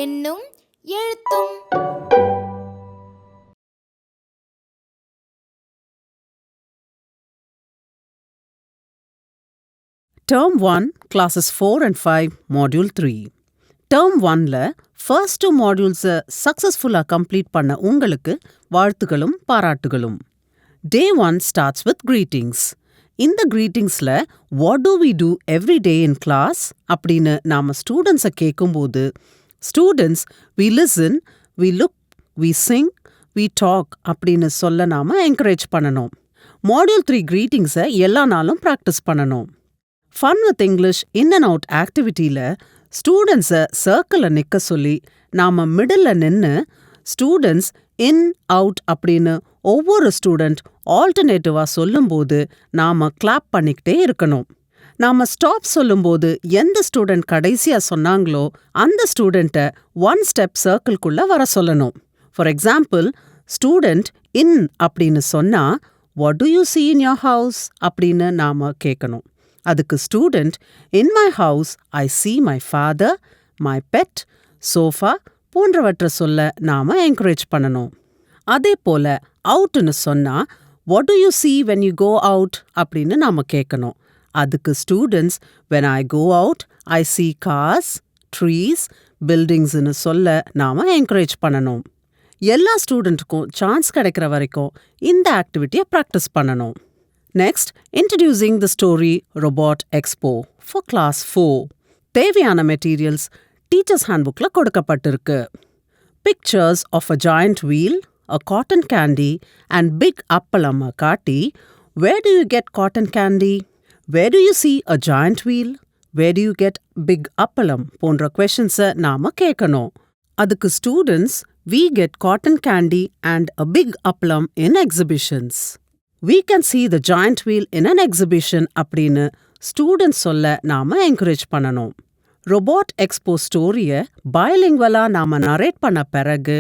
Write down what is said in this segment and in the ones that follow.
எண்ணும் எழுத்தும். Term 1, Classes 4 and 5, Module 3. Term 1ல first 2 modules successfully complete பண்ண உங்களுக்கு வாழ்த்துகளும் பாராட்டுகளும். Day 1 starts with greetings. இந்த greetingsல what do we do every day in class அப்படின்னு நாம ஸ்டூடெண்ட்ஸை கேட்கும்போது students, we listen, we look, we sing, we talk அப்படின்னு சொல்ல நாம encourage பண்ணணும். Module 3 greetingsஐ எல்லா நாளும் practice பண்ணணும். Fun with English in and out activityல ஸ்டூடெண்ட்ஸை சர்க்கிளில் நிற்க சொல்லி நாம மிடில் நின்று ஸ்டூடெண்ட்ஸ் இன் அவுட் அப்படின்னு ஒவ்வொரு ஸ்டூடெண்ட் ஆல்டர்னேட்டிவாக சொல்லும்போது நாம கிளாப் பண்ணிக்கிட்டே இருக்கணும். நாம ஸ்டாப் சொல்லும்போது எந்த ஸ்டூடெண்ட் கடைசியாக சொன்னாங்களோ அந்த ஸ்டூடெண்ட்டை 1 ஸ்டெப் சர்க்கிள்குள்ளே வர சொல்லணும். ஃபார் எக்ஸாம்பிள், ஸ்டூடெண்ட் இன் அப்படின்னு சொன்னா what to you see in your house அப்படின்னு நாம கேட்கணும். அதுக்கு student in my house I see my father, my pet, sofa போன்றவற்றை சொல்ல நாம என்கரேஜ் பண்ணணும். அதே போல அவுட்னு சொன்னா what to you see when you go out அப்படின்னு நாம கேட்கணும். அதுக்கு students when I go out I see cars, trees, buildingsனு சொல்ல நாம என்கரேஜ் பண்ணணும். எல்லா ஸ்டூடெண்ட்டுக்கும் சான்ஸ் கிடைக்கிற வரைக்கும் இந்த ஆக்டிவிட்டியை ப்ராக்டிஸ் பண்ணணும். Next, introducing the story robot expo for class 4. தேவையான மெட்டீரியல்ஸ் டீச்சர்ஸ் ஹேண்ட்புக்ல கொடுக்கப்பட்டிருக்கு. Pictures of a giant wheel, a cotton candy and big அப்பளம் காட்டி where do you get cotton candy, where do you see a giant wheel, where do you get big அப்பளம் போன்ற கொஷின்ஸை நாம கேட்கணும். அதுக்கு students we get cotton candy and a big appalam in exhibitions. We can see the giant wheel in an exhibition அப்படின்னு students சொல்ல நாம encourage பண்ணணும். ரோபோட் எக்ஸ்போ ஸ்டோரியை பைலிங்குவலா நாம நரேட் பண்ண பிறகு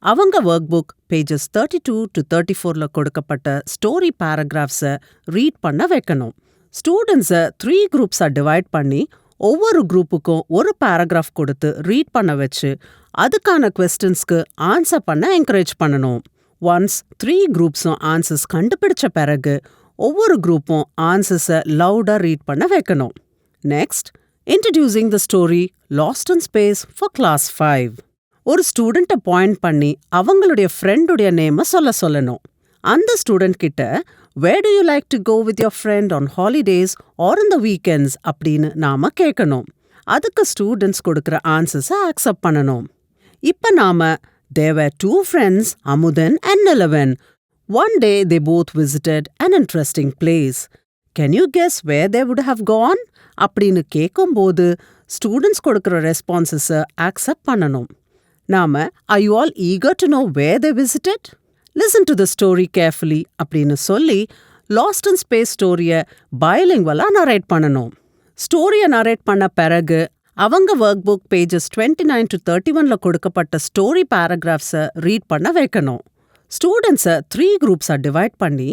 அவங்க ஒர்க் புக் pages 32 to 34ல கொடுக்கப்பட்ட ஸ்டோரி பேராகிராஃப்ஸை ரீட் பண்ண வைக்கணும். ஸ்டூடெண்ட்ஸை 3 குரூப்ஸாக டிவைட் பண்ணி ஒவ்வொரு குரூப்புக்கும் ஒரு பேராகிராஃப் கொடுத்து ரீட் பண்ண வச்சு அதுக்கான கொஸ்டின்ஸ்க்கு ஆன்சர் பண்ண என்கரேஜ் பண்ணணும். ஒன்ஸ் 3 குரூப்ஸும் ஆன்சர்ஸ் கண்டுபிடிச்ச பிறகு ஒவ்வொரு குரூப்பும் ஆன்சர்ஸை லவுடாக ரீட் பண்ண வைக்கணும். Next, introducing the story lost in space for class 5. ஒரு ஸ்டூடெண்ட்டை பாயிண்ட் பண்ணி அவங்களுடைய ஃப்ரெண்டுடைய நேமை சொல்லணும். அந்த ஸ்டூடெண்ட் கிட்ட where do you like to go with your friend on holidays or in the weekends அப்படின்னு நாம கேட்கணும். அதுக்கு ஸ்டூடெண்ட்ஸ் கொடுக்குற ஆன்சர்ஸை அக்செப்ட் பண்ணணும். இப்போ நாம there were 2 friends, Amudan and Nilavan. One day they both visited an interesting place. Can you guess where they would have gone? அப்படின்னு கேட்கும்போது ஸ்டூடெண்ட்ஸ் கொடுக்குற ரெஸ்பான்சஸை அக்செப்ட் பண்ணணும். நாம are you all eager to know where they visited? Listen to the story carefully அப்படின்னு சொல்லி last in space ஸ்டோரியை பைலிங்குவலா narrate பண்ணணும். ஸ்டோரியை நரேட் பண்ண பிறகு அவங்க ஒர்க் புக் pages 29 to 31ல கொடுக்கப்பட்ட ஸ்டோரி பேராகிராஃப்ஸை ரீட் பண்ண வைக்கணும். ஸ்டூடெண்ட்ஸை 3 குரூப்ஸாக டிவைட் பண்ணி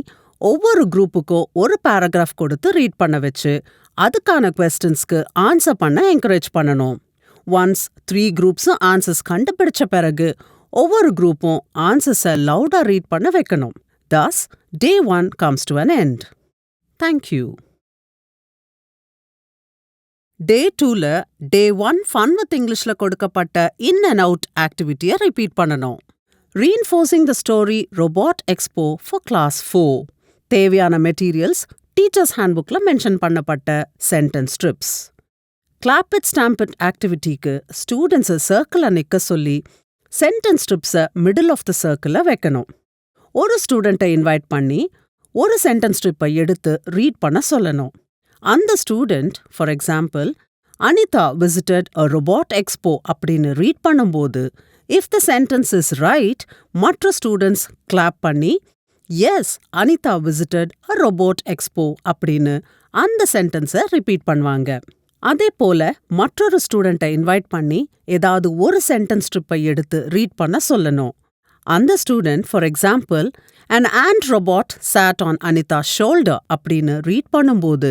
ஒவ்வொரு குரூப்புக்கும் ஒரு பேராகிராஃப் கொடுத்து ரீட் பண்ண வச்சு அதுக்கான கொஸ்டின்ஸ்க்கு ஆன்சர் பண்ண என்கரேஜ் பண்ணணும். ஒன்ஸ் 3 குரூப்ஸும் ஆன்சர்ஸ் கண்டுபிடிச்ச பிறகு ஒவ்வொரு குரூப்பும் ஆன்சர்ஸை லவுடாக ரீட் பண்ண வைக்கணும். Thus, day 1 comes to an end. Thank you. Day 2ல day 1 Fun with Englishல கொடுக்கப்பட்ட in and out ஆக்டிவிட்டியை ரிப்பீட் பண்ணணும். Reinforcing the story Robot Expo for Class 4. தேவையான மெட்டீரியல்ஸ் டீச்சர்ஸ் ஹேண்ட்புக்ல மென்ஷன் பண்ணப்பட்ட sentence strips. Clap it, stamp it ஆக்டிவிட்டிக்கு ஸ்டூடெண்ட்ஸை சர்க்கிளில் நிற்க சொல்லி sentence ஸ்ட்ரிப்ஸை middle of the சர்க்கிளில் வைக்கணும். ஒரு ஸ்டூடெண்ட்டை இன்வைட் பண்ணி ஒரு சென்டென்ஸ் ஸ்ட்ரிப்பை எடுத்து ரீட் பண்ண சொல்லணும். அந்த student, for example, Anita visited a robot expo அப்படின்னு ரீட் பண்ணும்போது if the sentence is right மற்ற ஸ்டூடெண்ட்ஸ் கிளாப் பண்ணி yes Anita visited a robot expo அப்படின்னு அந்த சென்டென்ஸை ரிப்பீட் பண்ணுவாங்க. அதே போல மற்றொரு ஸ்டூடெண்ட்டை இன்வைட் பண்ணி ஏதாவது ஒரு சென்டென்ஸ் ஸ்ட்ரிப்பை எடுத்து ரீட் பண்ண சொல்லணும். அந்த student for example an ant robot sat on Anita's shoulder அப்படின்னு ரீட் பண்ணும்போது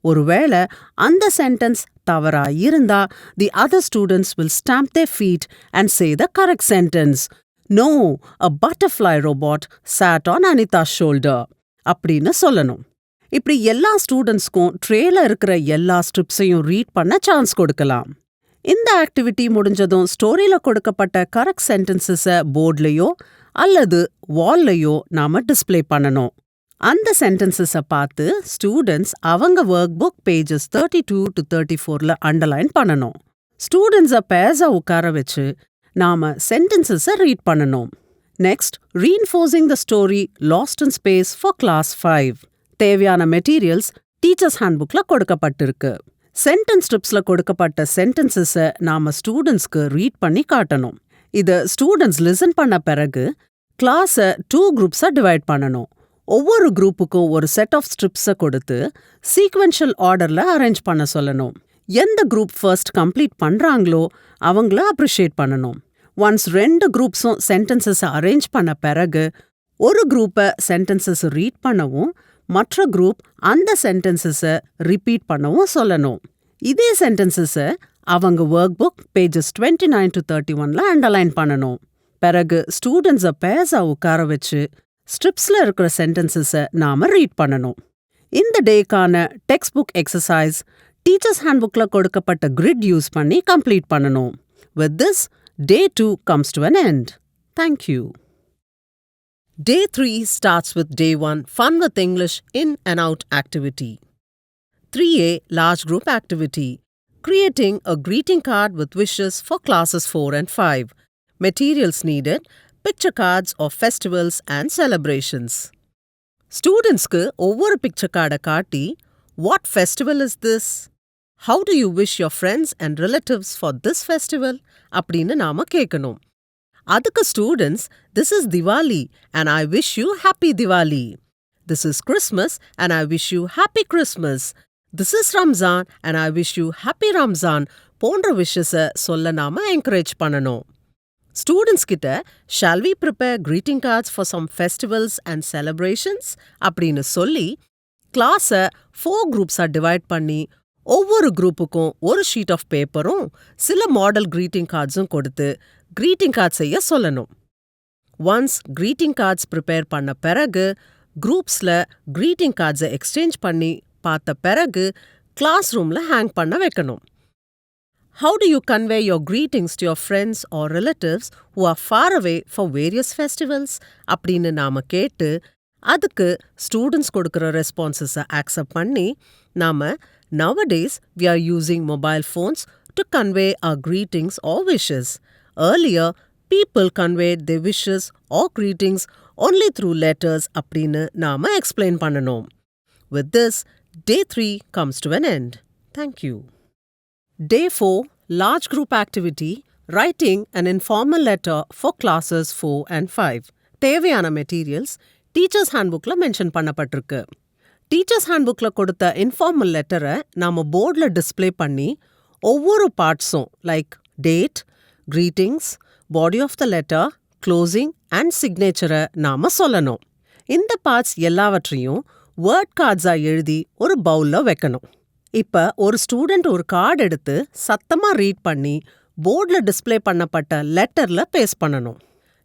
ஒருவேளை அந்த சென்டென்ஸ் தவறா இருந்தா the other students will stamp their feet and say the correct sentence. No, a butterfly robot sat on Anita's shoulder அப்படின்னு சொல்லணும். இப்படி எல்லா ஸ்டூடெண்ட்ஸ்க்கும் ட்ரேல இருக்கிற எல்லா ஸ்ட்ரிப்ஸையும் ரீட் பண்ண சான்ஸ் கொடுக்கலாம். இந்த ஆக்டிவிட்டி முடிஞ்சதும் ஸ்டோரியில கொடுக்கப்பட்ட கரெக்ட் சென்டென்சஸை போர்ட்லயோ அல்லது வால்லையோ நாம டிஸ்ப்ளே பண்ணணும். அந்த சென்டென்சஸை பார்த்து ஸ்டூடெண்ட்ஸ் அவங்க ஒர்க் புக் பேஜஸ் 32 to 34ல அண்டர்லைன் பண்ணணும். ஸ்டூடெண்ட்ஸை பேர்ஸா உட்கார வச்சு நாம சென்டென்சஸை ரீட் பண்ணணும். Next, reinforcing the story lost in space for class 5. தேவையான மெட்டீரியல்ஸ் டீச்சர்ஸ் ஹேண்ட்புக்ல கொடுக்கப்பட்டிருக்கு. சென்டென்ஸ் ஸ்ட்ரிப்ஸ்ல கொடுக்கப்பட்ட சென்டென்சஸை நாம ஸ்டூடெண்ட்ஸ்க்கு ரீட் பண்ணி காட்டணும். இதை ஸ்டூடெண்ட்ஸ் லிசன் பண்ண பிறகு கிளாஸை 2 குரூப்ஸா டிவைட் பண்ணணும். ஒவ்வொரு குரூப்புக்கும் ஒரு செட் ஆஃப் ஸ்ட்ரிப்ஸை கொடுத்து சீக்வென்ஷியல் ஆர்டர்ல அரேஞ்ச் பண்ண சொல்லணும். எந்த குரூப் ஃபர்ஸ்ட் கம்ப்ளீட் பண்றாங்களோ அவங்கள அப்ரிஷியேட் பண்ணணும். ஒன்ஸ் 2 குரூப்ஸும் சென்டென்சஸை அரேஞ்ச் பண்ண பிறகு ஒரு குரூப்பை சென்டென்சஸ் ரீட் பண்ணவும் மற்ற குரூப் அந்த சென்டென்சஸை ரிப்பீட் பண்ணவும் சொல்லணும். இதே சென்டென்சஸை அவங்க ஒர்க் புக் பேஜஸ் 29 to 31ல அண்டர்லைன் பண்ணணும். பிறகு ஸ்டூடெண்ட்ஸை பேர்ஸா உட்கார வச்சு ஸ்ட்ரிப்ஸ்ல இருக்கிற சென்டென்சஸை நாம ரீட் பண்ணணும். இந்த டேக்கான டெக்ஸ்ட் புக் எக்ஸசைஸ் டீச்சர்ஸ் ஹேண்ட்புக்ல கொடுக்கப்பட்ட கிரிட் யூஸ் பண்ணி கம்ப்ளீட் பண்ணணும். With this, Day 2 comes to an end. Thank you. Day 3 starts with Day 1 Fun with English in and out activity. 3A Large Group Activity. Creating a greeting card with wishes for classes 4 and 5. Materials needed: picture cards of festivals and celebrations. Studentsக்கு ஒவ்வொரு picture card காட்டி what festival is this? How do you wish your friends and relatives for this festival? அப்படின்னு நாம கேட்கணும். அதுக்கு students, this is Diwali and I wish you happy Diwali. This is Christmas and I wish you happy Christmas. This is Ramzan and I wish you happy Ramzan போன்ற விஷஸை சொல்ல நாம encourage பண்ணணும். Students கிட்ட shall we prepare greeting cards for some festivals and celebrations அப்படின்னு சொல்லி கிளாஸை 4 குரூப்ஸா divide பண்ணி ஒவ்வொரு குரூப்புக்கும் ஒரு ஷீட் ஆஃப் பேப்பரும் சில மாடல் கிரீட்டிங் கார்ட்ஸும் கொடுத்து கிரீட்டிங் கார்ட் செய்ய சொல்லணும். ஒன்ஸ் கிரீட்டிங் கார்ட்ஸ் ப்ரிப்பேர் பண்ண பிறகு குரூப்ஸில் கிரீட்டிங் கார்ட்ஸை எக்ஸ்சேஞ்ச் பண்ணி பார்த்த பிறகு கிளாஸ் ரூமில் ஹேங் பண்ண வைக்கணும். How do you convey your greetings to your friends or relatives who are far away for various festivals? அப்படின்னு நாம கேட்டு அதுக்கு ஸ்டூடெண்ட்ஸ் கொடுக்குற ரெஸ்பான்சஸை அக்செப்ட் பண்ணி நாம nowadays we are using mobile phones to convey our greetings or wishes. Earlier, people conveyed their wishes or greetings only through letters அப்படின்னு நாம explain பண்ணணும். With this, Day 3 comes to an end. Thank you. Day 4 Large Group Activity. Writing an informal letter for classes 4 and 5. தேவையான materials teachers ஹேண்ட்புக்ல mention பண்ணப்பட்டிருக்கு. Teachers ஹேண்ட்புக்ல கொடுத்த informal லெட்டரை நாம போர்டில் டிஸ்ப்ளே பண்ணி ஒவ்வொரு பார்ட்ஸும் like date, greetings, body of the letter, closing and சிக்னேச்சரை நாம சொல்லணும். இந்த பார்ட்ஸ் எல்லாவற்றையும் வேர்ட் கார்ட்ஸா எழுதி ஒரு பவுல்ல வைக்கணும். இப்ப ஒரு ஸ்டூடெண்ட் ஒரு கார்டு எடுத்து சத்தமா ரீட் பண்ணி போர்டில் டிஸ்ப்ளே பண்ணப்பட்ட லெட்டர்ல பேஸ்ட் பண்ணணும்.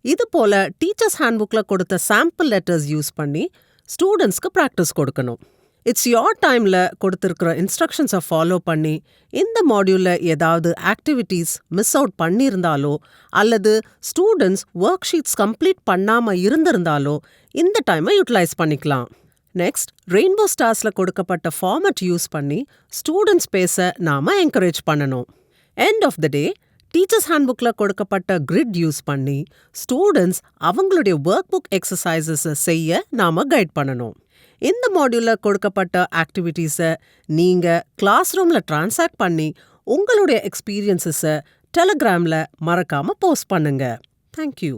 இது போல டீச்சர்ஸ் ஹேண்ட்புக்ல கொடுத்த சாம்பிள் லெட்டர்ஸ் யூஸ் பண்ணி ஸ்டூடெண்ட்ஸ்க்கு ப்ராக்டிஸ் கொடுக்கணும். இட்ஸ் யோர் டைம்ல கொடுத்துருக்கிற இன்ஸ்ட்ரக்ஷன்ஸை ஃபாலோ பண்ணி இந்த மாடியூல்ல ஏதாவது ஆக்டிவிட்டீஸ் மிஸ் அவுட் பண்ணியிருந்தாலோ அல்லது ஸ்டூடெண்ட்ஸ் ஒர்க் ஷீட்ஸ் கம்ப்ளீட் பண்ணாம இருந்திருந்தாலோ இந்த டைமை யூட்டிலைஸ் பண்ணிக்கலாம். நெக்ஸ்ட், ரெயின்போ ஸ்டார்ஸ்ல கொடுக்கப்பட்ட ஃபார்மட் யூஸ் பண்ணி ஸ்டூடெண்ட்ஸ் பேச நாம என்கரேஜ் பண்ணணும். End of the day teachers ஹேண்ட்புக்ல கொடுக்கப்பட்ட கிரிட் யூஸ் பண்ணி ஸ்டூடெண்ட்ஸ் அவங்களுடைய ஒர்க் புக் எக்ஸசைசஸை செய்ய நாம கைட் பண்ணணும். இந்த மாடியூல்ல கொடுக்கப்பட்ட ஆக்டிவிட்டீஸை நீங்க கிளாஸ் ரூம்ல டிரான்சாக்ட் பண்ணி உங்களுடைய எக்ஸ்பீரியன்ஸஸை டெலிகிராம்ல மறக்காம போஸ்ட் பண்ணுங்க. தேங்க்யூ.